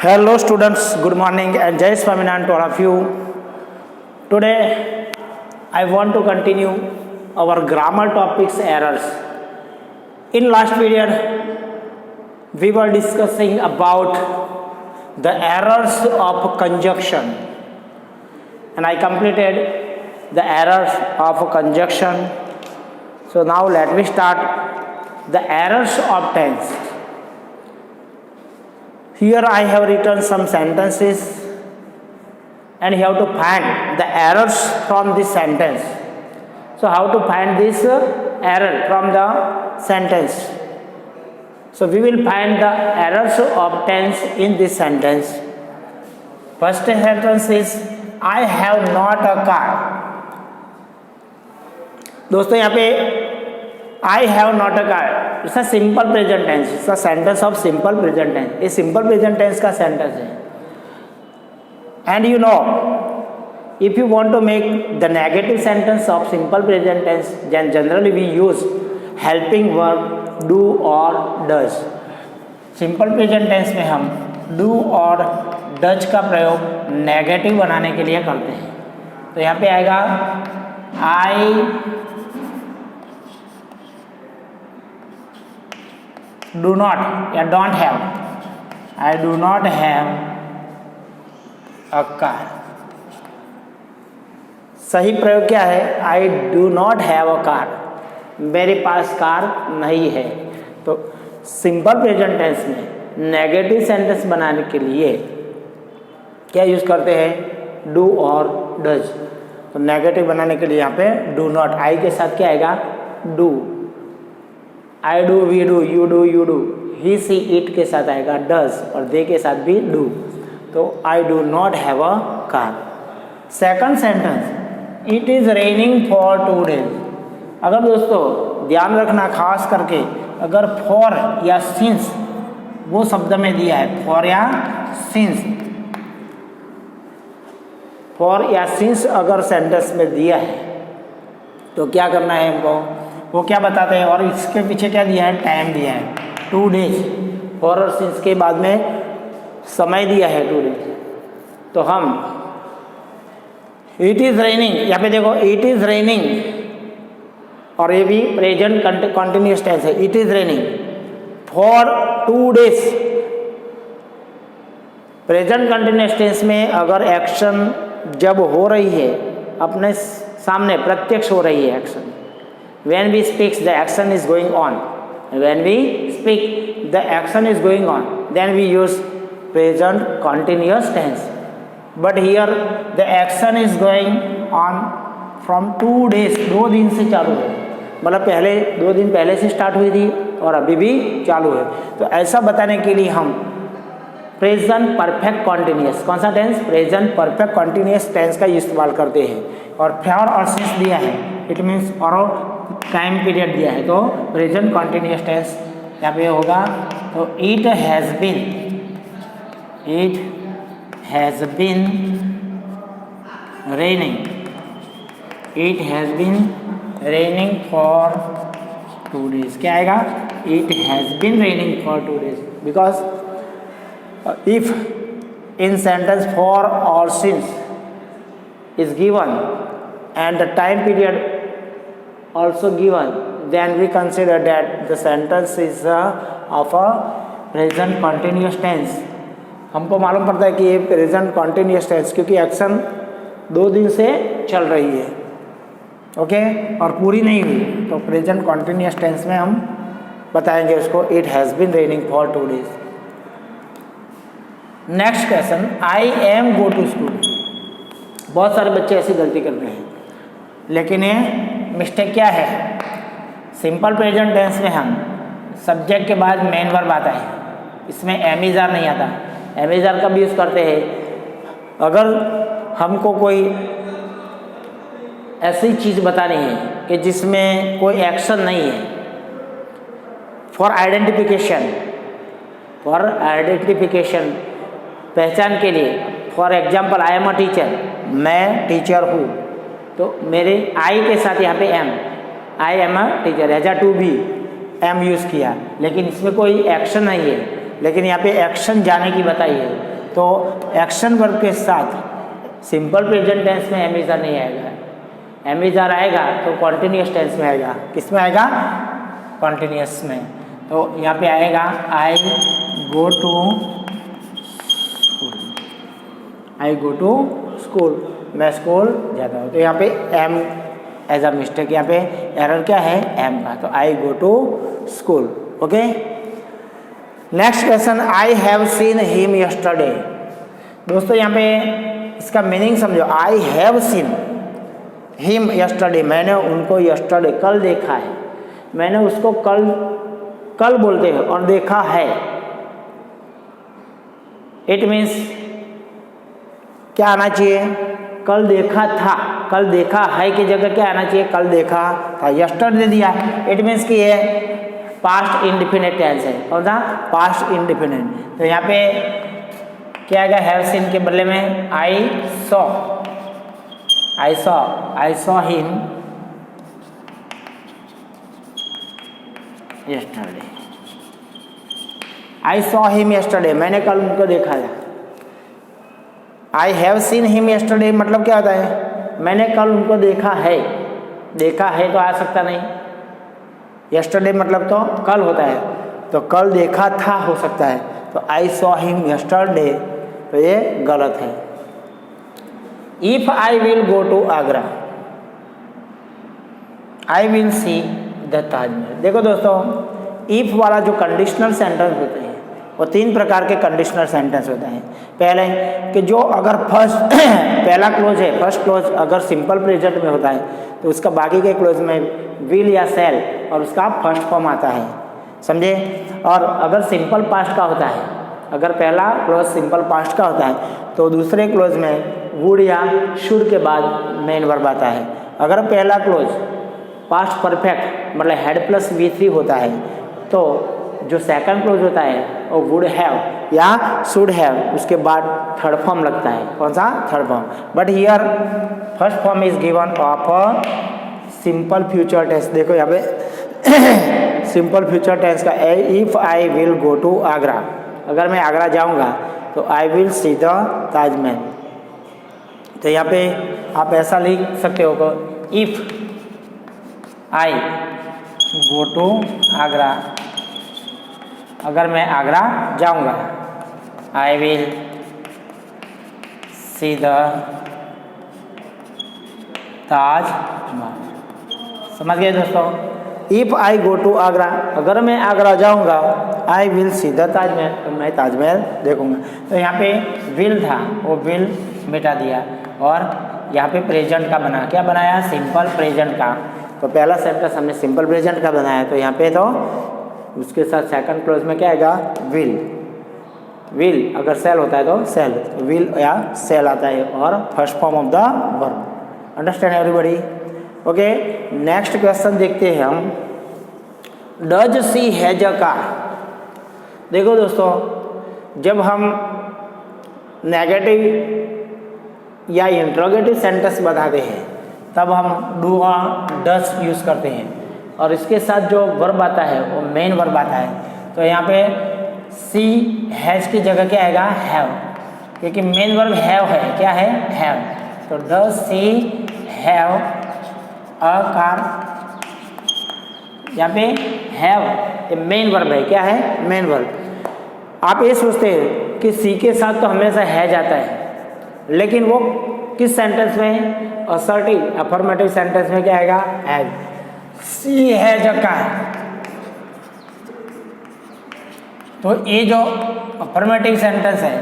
Hello students, good morning and Jai Swaminarayan to all of you. Today I want to continue our grammar topics errors. In last period we were discussing about the errors of conjunction and I completed the errors of conjunction. So now let me start the errors of tense. Here I have written some sentences and you have to find the errors from this sentence. So how to find this error from the sentence? So we will find the errors of tense in this sentence. First sentence is I have not a car. दोस्तों यहाँ पे I have not a car, it's a simple present tense, it's a sentence of simple present tense. ये simple present tense का sentence है. And you know, if you want to make the negative sentence of simple present tense, then generally we use helping verb do or does. Simple present tense में हम do और does का प्रयोग negative बनाने के लिए करते हैं. तो यहाँ पे आएगा I do not या don't have. I do not have a car. सही प्रयोग क्या है? I do not have a car. मेरे पास कार नहीं है. तो सिंपल प्रेजेंट टेंस में नेगेटिव सेंटेंस बनाने के लिए क्या यूज करते हैं? डू और डज. तो नेगेटिव बनाने के लिए यहाँ पे डू नॉट, आई के साथ क्या आएगा? Do. I do, we do, you do, you do, he see it के साथ आएगा डज और दे के साथ भी डू. तो I do not have a car. Second sentence it is raining for 2 days. अगर दोस्तों ध्यान रखना खास करके अगर फॉर या सिंस वो शब्द में दिया है, फॉर या सिंस, फॉर या सिंस अगर सेंटेंस में दिया है तो क्या करना है हमको? वो क्या बताते हैं? और इसके पीछे क्या दिया है? टाइम दिया है 2 days. फॉर और सिंस के बाद में समय दिया है 2 days. तो हम इट इज़ रेनिंग, यहाँ पे देखो इट इज़ रेनिंग और ये भी प्रेजेंट कंटिन्यूअस टेंस है. It is raining for 2 days. Present continuous tense में अगर एक्शन जब हो रही है, अपने सामने प्रत्यक्ष हो रही है action, when we speak the action is going on, when we speak the action is going on, then we use present continuous tense. But here the action is going on from 2 days. 2 दिन से चालू है, मतलब पहले 2 दिन पहले से start हुई थी और अभी भी चालू है. तो ऐसा बताने के लिए हम प्रेजेंट परफेक्ट कॉन्टिन्यूस, कौन सा tense? Present perfect continuous tense का इस्तेमाल करते हैं. और फॉर और सिंस दिया है, इट मीन्स और टाइम पीरियड दिया है, तो प्रेजेंट कॉन्टिन्यूस टेंस यहाँ पे होगा. तो it has been raining, it has been raining for 2 days. क्या आएगा? It has been raining for 2 days. Because if in sentence for or since is given and the time period also given, then we consider that the sentence is of a present continuous tense. हमको मालूम पड़ता है कि ये present continuous tense क्योंकि action 2 दिन से चल रही है, ओके, और पूरी नहीं हुई. तो present continuous tense में हम बताएंगे उसको it has been raining for 2 days. Next question I am go to school. बहुत सारे बच्चे ऐसी गलती करते हैं, लेकिन ये मिस्टेक क्या है? सिंपल प्रेजेंट टेंस में हम सब्जेक्ट के बाद मेन वर्ब आता है, इसमें एम इज़ आर नहीं आता. एम इज़ आर कब यूज़ करते हैं? अगर हमको कोई ऐसी चीज़ बतानी है कि जिसमें कोई एक्शन नहीं है. फॉर आइडेंटिफिकेशन, फॉर आइडेंटिफिकेशन पहचान के लिए. For example I am a teacher, मैं टीचर हूँ. तो मेरे आई के साथ यहाँ पे am, I am a teacher, as a to be am use किया, लेकिन इसमें कोई एक्शन नहीं है. लेकिन यहाँ पे एक्शन जाने की बताई है. तो एक्शन वर्ब के साथ सिंपल प्रेजेंट टेंस में एम इज आर नहीं आएगा। एम इज आर आएगा तो कॉन्टिन्यूस टेंस में आएगा। किस में आएगा? कॉन्टिन्यूस में। तो यहाँ पे आएगा I go to school, I go to school, मैं स्कूल जाता हूँ। तो यहाँ पे एम एज अ मिस्टेक, यहाँ पे एरर क्या है? एम का। तो I go to school. Okay, next question, I have seen him yesterday. दोस्तों यहाँ पे इसका मीनिंग समझो। I have seen him yesterday, मैंने उनको यस्टरडे कल देखा है। मैंने उसको कल बोलते हैं और देखा है। इट मीन्स क्या आना चाहिए? कल देखा था। कल देखा है की जगह क्या आना चाहिए? कल देखा था। यस्टरडे दिया, इट मीन्स कि ये पास्ट इंडिफिनिट टेंस है। कौन सा? Past indefinite. तो यहाँ पे क्या आएगा? हैव सीन के बदले में I saw him yesterday. I saw him yesterday, मैंने कल उनको देखा था। आई हैव सीन हिम यस्टरडे मतलब क्या होता है? मैंने कल उनको देखा है। देखा है तो आ सकता नहीं। यस्टरडे मतलब तो कल होता है, तो कल देखा था हो सकता है। तो आई सॉ हिम यस्टरडे, तो ये गलत है। If I will go to Agra, I will see the Taj Mahal. देखो दोस्तों, इफ वाला जो कंडीशनल सेंटेंस होते हैं वो 3 प्रकार के कंडीशनल सेंटेंस होते हैं। पहले कि जो अगर फर्स्ट पहला क्लोज है, फर्स्ट क्लोज अगर सिंपल प्रेजेंट में होता है तो उसका बाकी के क्लोज में विल या सेल और उसका फर्स्ट फॉर्म आता है, समझे। और अगर सिंपल पास्ट का होता है, अगर पहला क्लोज सिंपल पास्ट का होता है तो दूसरे क्लोज में वुड या शुड के बाद मेन वर्ब आता है। अगर पहला क्लोज पास्ट परफेक्ट मतलब हेड प्लस V3 होता है तो जो सेकंड क्लोज होता है वो वुड हैव या शुड हैव, उसके बाद थर्ड फॉर्म लगता है। कौन सा? Third form. But here first form is given of simple future tense. देखो यहाँ पे सिंपल फ्यूचर टेंस का if I will go to Agra, अगर मैं आगरा जाऊंगा तो I will see the Taj Mahal. तो यहाँ पे आप ऐसा लिख सकते हो, if I go to Agra, अगर मैं आगरा जाऊंगा I will see the Taj Mahal. समझ गए दोस्तों? If I go to Agra, अगर मैं आगरा जाऊंगा I will see the Taj Mahal, तो मैं ताजमहल देखूंगा। तो यहाँ पे विल था, वो विल मिटा दिया और यहाँ पे प्रेजेंट का बना, क्या बनाया? सिंपल प्रेजेंट का। तो पहला सेंटेंस हमने सिंपल प्रेजेंट का बनाया, तो यहाँ पे तो उसके साथ सेकंड क्लोज में क्या आएगा? विल। विल अगर सेल होता है तो सेल, तो विल या सेल आता है और first form of the verb. Understand everybody? Okay, next question देखते हैं हम। Does she has a car. देखो दोस्तों, जब हम नेगेटिव या इंट्रोगेटिव सेंटेंस बताते हैं तब हम डू और डज यूज़ करते हैं और इसके साथ जो वर्ब आता है वो मेन वर्ब आता है। तो यहाँ पे सी हैज की जगह क्या आएगा? हैव, क्योंकि मेन वर्ब हैव है। क्या है? हैव। तो does she have a car, यहाँ पे हैव ये मेन वर्ब है। क्या है? Main verb. आप ये सोचते हैं कि सी के साथ तो हमेशा हैज आता है, लेकिन वो किस सेंटेंस में? असर्टिव अफर्मेटिव सेंटेंस में क्या आएगा? Has. She has a car, तो ये जो अफर्मेटिव सेंटेंस है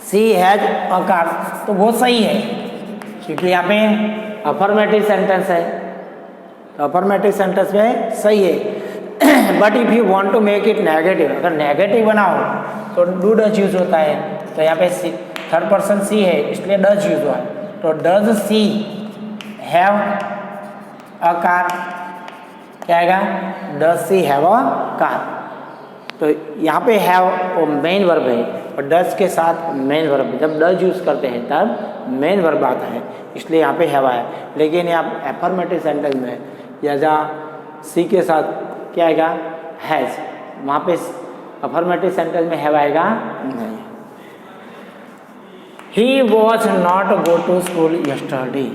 सी हैज अ कार, तो वो सही है क्योंकि यहाँ पे अफर्मेटिव सेंटेंस है, तो अफर्मेटिव सेंटेंस में सही है। But if you want to make it negative, अगर नेगेटिव बनाओ तो डू डज यूज होता है। तो यहाँ पे थर्ड पर्सन सी है इसलिए डज यूज हुआ है। तो does she have a car, क्या आएगा? Does she have a car. तो यहाँ पे हैव वो मेन वर्ब है और डज के साथ मेन वर्ब, जब डज यूज़ करते हैं तब मेन वर्ब आता है, इसलिए यहाँ पे हैव आया। लेकिन यहाँ एफर्मेटिव सेंटेंस में या जहाँ सी के साथ क्या आएगा? हैज़, वहाँ पे अफर्मेटिव सेंटेंस में हैव आएगा नहीं। He was not go to school yesterday.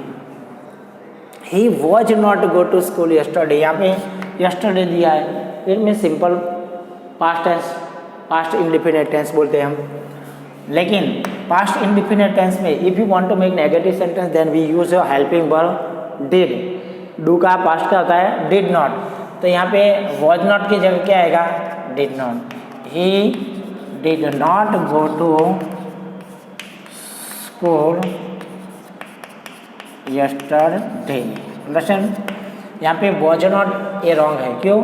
He was not go to school yesterday, यहाँ पे यस्टरडे दिया है, फिर में simple past tense, past indefinite tense बोलते हैं हम। लेकिन पास्ट इंडिफिनिट टेंस में if you want to make negative sentence then we use helping verb did. Do का पास्ट का होता है डिड नॉट, तो यहाँ पे वॉज नॉट की जगह क्या आएगा, did not. He did not go to school yesterday. Understand, यहाँ पे वॉज नॉट ये रॉन्ग है, क्यों,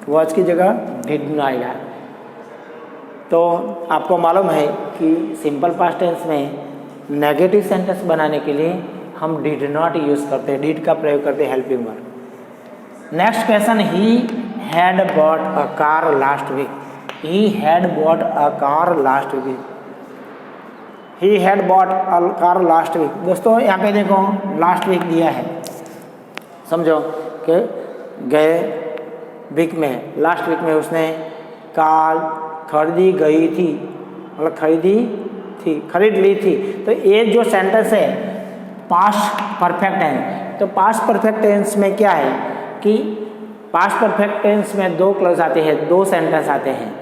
वॉज की जगह डिड आएगा। तो आपको मालूम है कि सिंपल पास्ट टेंस में नेगेटिव सेंटेंस बनाने के लिए हम डिड नॉट यूज़ करते हैं, डिड का प्रयोग करते हैं helping verb. Next question, he had bought a car last week. He had bought a car last week. He had bought a car last week. दोस्तों यहाँ पे देखो लास्ट वीक दिया है, समझो कि गए वीक में, लास्ट वीक में उसने कार खरीदी गई थी, मतलब खरीदी थी, खरीद ली थी। तो ये जो सेंटेंस है पास्ट परफेक्ट टेंस, तो पास्ट परफेक्ट टेंस में क्या है कि पास्ट परफेक्ट टेंस में दो क्लॉज आते हैं, दो सेंटेंस आते हैं।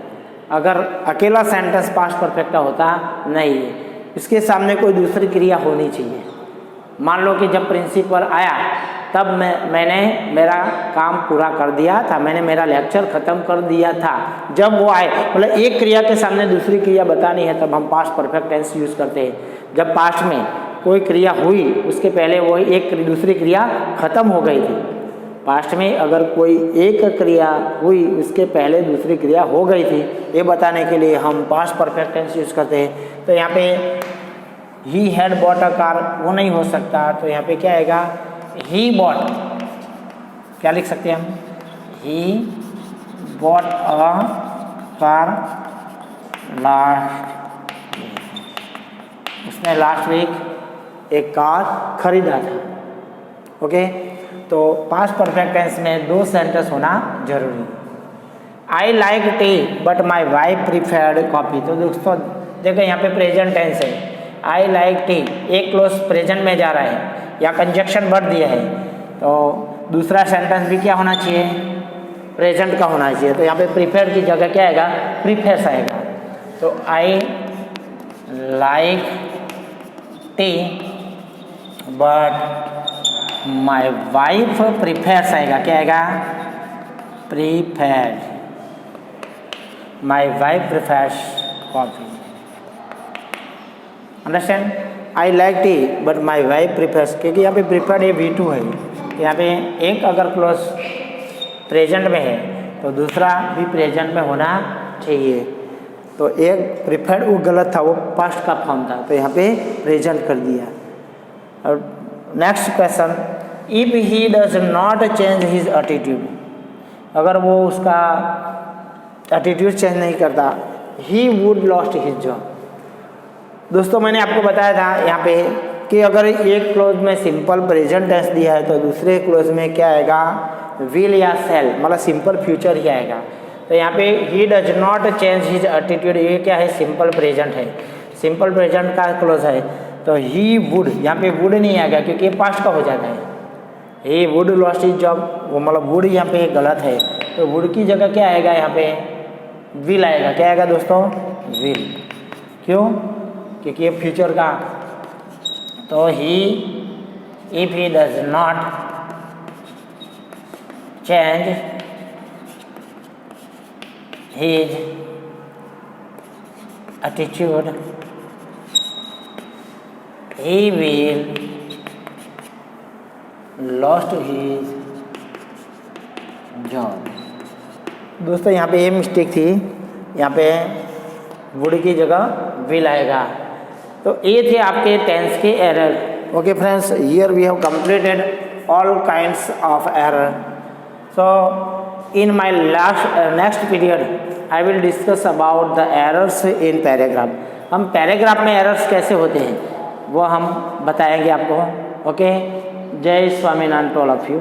अगर अकेला सेंटेंस पास्ट परफेक्ट का होता नहीं है, इसके सामने कोई दूसरी क्रिया होनी चाहिए। मान लो कि जब प्रिंसिपल आया तब मैंने मेरा काम पूरा कर दिया था, मैंने मेरा लेक्चर ख़त्म कर दिया था। जब वो आए, मतलब एक क्रिया के सामने दूसरी क्रिया बतानी है तब हम पास्ट परफेक्ट टेंस यूज़ करते हैं। जब पास्ट में कोई क्रिया हुई उसके पहले वो एक दूसरी क्रिया ख़त्म हो गई थी। पास्ट में अगर कोई एक क्रिया हुई उसके पहले दूसरी क्रिया हो गई थी, ये बताने के लिए हम पास्ट परफेक्ट टेंस यूज़ करते हैं। तो यहाँ पे ही हैड बॉट अ कार वो नहीं हो सकता, तो यहाँ पे क्या आएगा, ही बॉट, क्या लिख सकते हैं हम, he bought a car last, उसने लास्ट वीक एक कार खरीदा था। ओके, तो पास्ट परफेक्ट टेंस में दो सेंटेंस होना जरूरी। I like T but my wife preferred coffee. तो दोस्तों देखो यहाँ पे प्रेजेंट टेंस है, आई लाइक टी, एक क्लोज प्रेजेंट में जा रहा है या कंजक्शन वर्ड दिया है, तो दूसरा सेंटेंस भी क्या होना चाहिए, प्रेजेंट का होना चाहिए। तो यहाँ पे प्रीफर्ड की जगह क्या आएगा, प्रीफेस आएगा। तो I like T but my wife prefers आएगा, क्या आएगा, preferred, my wife prefers coffee. Understand, I like T but my wife prefers, क्योंकि यहाँ पे प्रीफर्ड ये V2 है, यहाँ पे एक अगर क्लोज प्रेजेंट में है तो दूसरा भी प्रेजेंट में होना चाहिए। तो एक प्रीफर्ड वो गलत था, वो पास्ट का फॉर्म था, तो यहाँ पे प्रेजेंट कर दिया। और next question, if he does not change his attitude, अगर वो उसका एटीट्यूड चेंज नहीं करता, he would lost his job. दोस्तों मैंने आपको बताया था यहाँ पे कि अगर एक क्लोज में सिंपल प्रेजेंट टेंस दिया है तो दूसरे क्लोज में क्या आएगा, विल या सेल, मतलब सिंपल फ्यूचर ही आएगा। तो यहाँ पे ही does not change his attitude, ये क्या है, सिंपल प्रेजेंट है, सिंपल प्रेजेंट का क्लोज है। तो ही वुड, यहाँ पे वुड नहीं आएगा क्योंकि ये पास्ट का हो जाता है। He would lost his job, वो मतलब वुड यहाँ पे गलत है, तो वुड की जगह क्या आएगा, यहाँ पे विल आएगा। क्या आएगा दोस्तों, विल, क्यों, क्योंकि ये फ्यूचर का। तो he, if he does not change his attitude, he will lost his job। दोस्तों यहाँ पे ये मिस्टेक थी, यहाँ पे वुड की जगह विल आएगा। तो ये थे आपके टेंस के error. Okay friends, here we have completed all kinds of error. So in my next period I will discuss about the errors in paragraph. हम पैराग्राफ में एरर्स कैसे होते हैं वो हम बताएंगे आपको। Okay, Jai Swaminarayan to all of you.